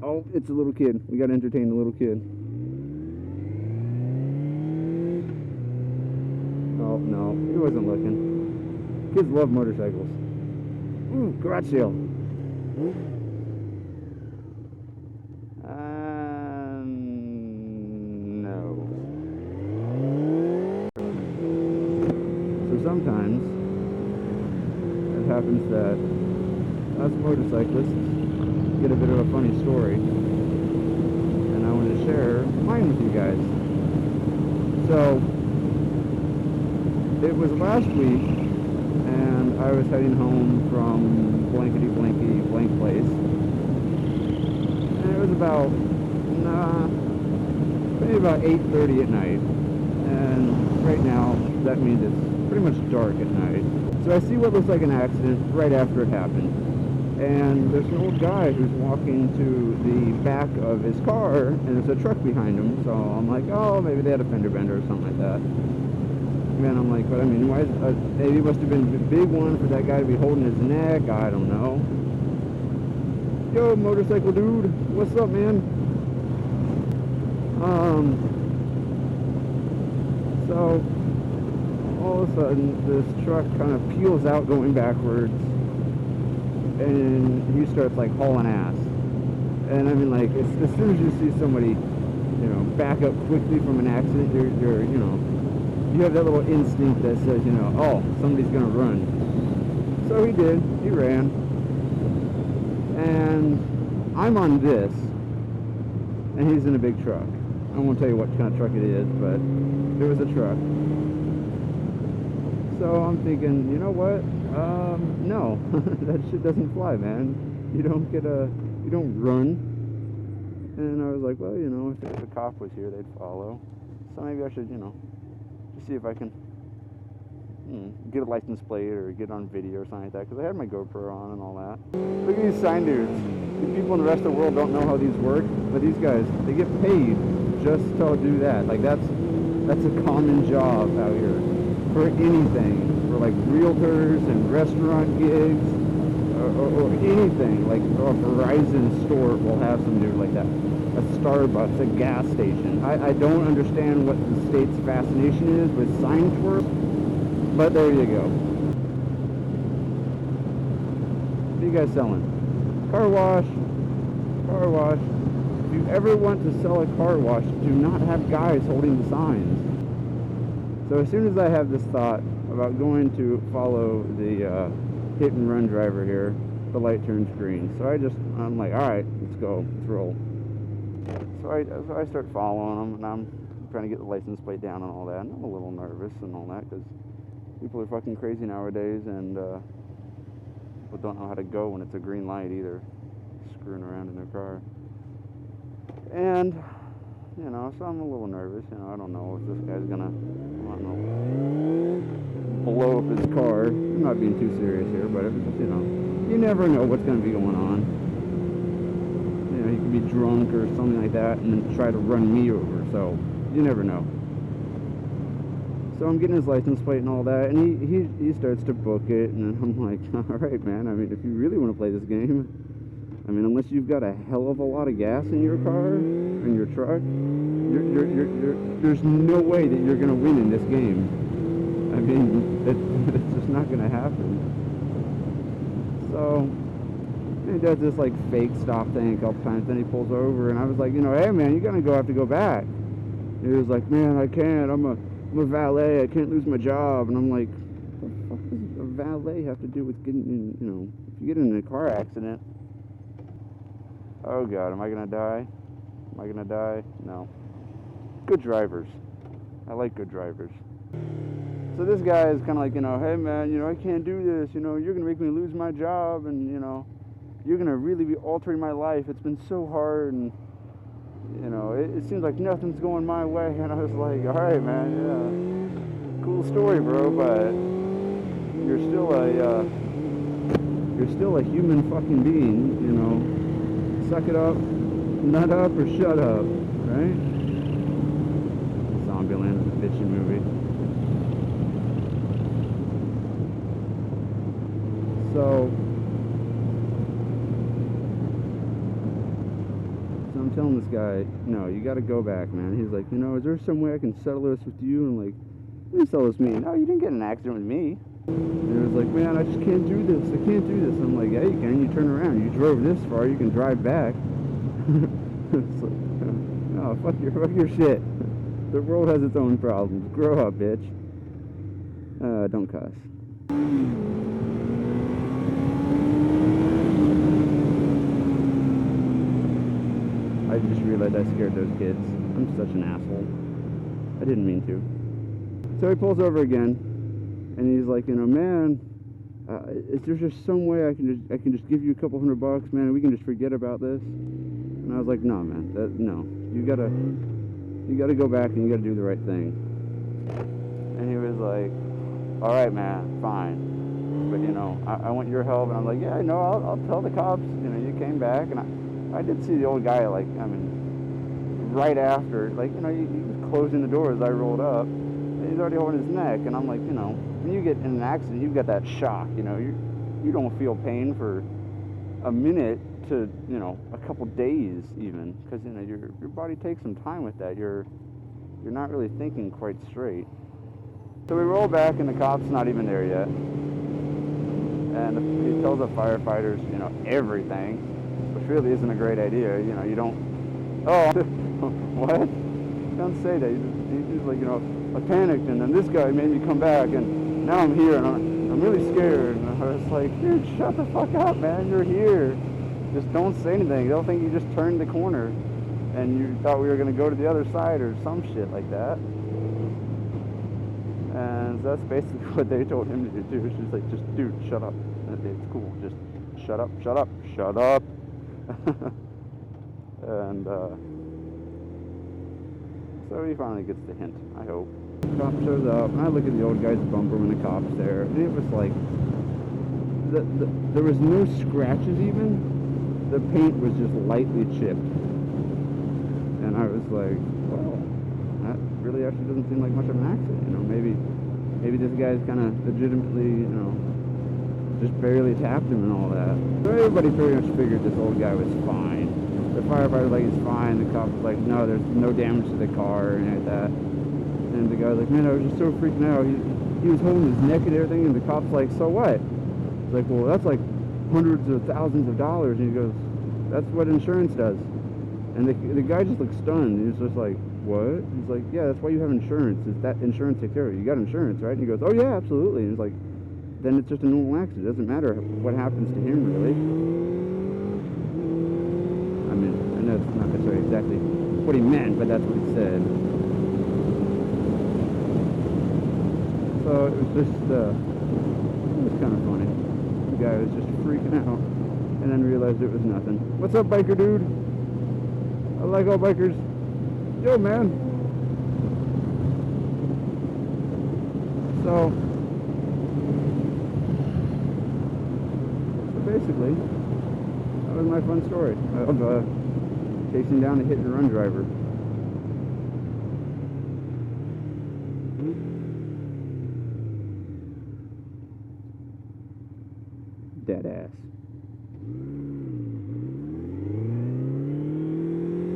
Oh, it's a little kid. We gotta entertain the little kid. Oh, no, he wasn't looking. Kids love motorcycles. Ooh, garage sale. No. So sometimes it happens that us motorcyclists get a bit of a funny story, and I want to share mine with you guys. So it was last week, and I was heading home from blankety blanky blank place, and it was about maybe about 8:30 at night, and right now that means it's pretty much dark at night. So I see what looks like an accident right after it happened, and there's an old guy who's walking to the back of his car, and there's a truck behind him. So I'm like, oh, maybe they had a fender bender or something like that. Man, I'm like, but I mean, why? Maybe it must have been a big one for that guy to be holding his neck. I don't know. Yo, motorcycle dude, what's up, man? So all of a sudden, this truck kind of peels out going backwards, and he starts like hauling ass. And I mean, like, as soon as you see somebody, you know, back up quickly from an accident, you're you know, you have that little instinct that says, you know, oh, somebody's gonna run. So he did. He ran, and I'm on this, and he's in a big truck. I won't tell you what kind of truck it is, but there was a truck. So I'm thinking, you know what? No, that shit doesn't fly, man. You don't run. And I was like, well, you know, if a cop was here, they'd follow. So maybe I should, you know, just see if I can get a license plate or get on video or something like that, because I had my GoPro on and all that. Look at these sign dudes. These people in the rest of the world don't know how these work, but these guys, they get paid just to do that. Like, that's a common job out here for anything, for like realtors and restaurant gigs or anything. Like a Verizon store will have some dude like that. A Starbucks, a gas station. I don't understand what the state's fascination is with sign twirls, but there you go. What are you guys selling? Car wash. Car wash. If you ever want to sell a car wash, do not have guys holding the signs. So as soon as I have this thought about going to follow the hit and run driver here, the light turns green. So I'm like, all right, let's go, let's roll. So I start following them, and I'm trying to get the license plate down and all that. And I'm a little nervous and all that, because people are fucking crazy nowadays, and people don't know how to go when it's a green light either, screwing around in their car. And you know, so I'm a little nervous. You know, I don't know if this guy's gonna, I don't know, blow up his car. I'm not being too serious here, but you know, you never know what's gonna be going on. You know, he could be drunk or something like that, and then try to run me over. So you never know. So I'm getting his license plate and all that, and he starts to book it, and I'm like, all right, man. I mean, if you really want to play this game, I mean, unless you've got a hell of a lot of gas in your car, in your truck, there's no way that you're going to win in this game. I mean, it's just not going to happen. So he does this like fake stop thing a couple times, then he pulls over, and I was like, you know, hey man, you're going to have to go back. And he was like, man, I can't. I'm a valet. I can't lose my job. And I'm like, what the fuck does a valet have to do with getting in, you know, if you get in a car accident? Oh God, am I gonna die? Am I gonna die? No. Good drivers. I like good drivers. So this guy is kind of like, you know, hey man, you know, I can't do this. You know, you're gonna make me lose my job, and you know, you're gonna really be altering my life. It's been so hard, and you know, it seems like nothing's going my way. And I was like, all right, man, yeah, cool story, bro, but you're still a human fucking being, you know. Suck it up, nut up, or shut up, right? Zombieland is a bitchy movie. So I'm telling this guy, no, you got to go back, man. He's like, you know, is there some way I can settle this with you? And I'm like, what do you settle this with me? No, you didn't get in an accident with me. And he was like, man, I just can't do this. I can't do this. I'm like, yeah, you can. You turn around. You drove this far. You can drive back. It's like, no, fuck your shit. The world has its own problems. Grow up, bitch. Don't cuss. I just realized I scared those kids. I'm such an asshole. I didn't mean to. So he pulls over again, and he's like, you know, man, is there just some way I can just give you a couple $100, man, and we can just forget about this? And I was like, no, man, no. You gotta go back and you gotta do the right thing. And he was like, all right, man, fine, but you know, I want your help. And I'm like, yeah, I know. I'll tell the cops. You know, you came back, and I did see the old guy, like, I mean, right after, like, you know, he was closing the door as I rolled up, and he's already holding his neck. And I'm like, you know, when you get in an accident, you've got that shock. You know, you don't feel pain for a minute to, you know, a couple days even, because, you know, your body takes some time with that. You're not really thinking quite straight. So we roll back, and the cop's not even there yet. And he tells the firefighters, you know, everything, which really isn't a great idea. You know, you don't, oh, what? Don't say that. He's like, you know, I panicked, and then this guy made me come back, and now I'm here, and I'm really scared. And I was like, dude, shut the fuck up, man. You're here. Just don't say anything. They'll think you just turned the corner, and you thought we were going to go to the other side or some shit like that. And that's basically what they told him to do. She's like, just, dude, shut up. It's cool. Just shut up, shut up, shut up. And so he finally gets the hint, I hope. The cop shows up, and I look at the old guy's bumper when the cop's there, and it was like, there was no scratches even. The paint was just lightly chipped. And I was like, well, that really actually doesn't seem like much of an accident. You know, maybe this guy's kind of legitimately, you know, just barely tapped him and all that. So everybody pretty much figured this old guy was fine. The firefighter was like, he's fine. The cop was like, no, there's no damage to the car or anything like that. And the guy was like, man, I was just so freaking out. He was holding his neck and everything, and the cop's like, so what? He's like, well, that's like hundreds of thousands of dollars. And he goes, that's what insurance does. And the guy just looked stunned. He was just like, what? He's like, yeah, that's why you have insurance. Is that insurance takes care of it. You got insurance, right? And he goes, oh yeah, absolutely. And he's like, then it's just a normal accident. It doesn't matter what happens to him, really. I mean, I know it's not necessarily exactly what he meant, but that's what he said. So it was just, it was kind of funny. The guy was just freaking out, and then realized it was nothing. What's up, biker dude? I like all bikers. Yo, man. So basically, that was my fun story of chasing down a hit-and-run driver. Dead ass.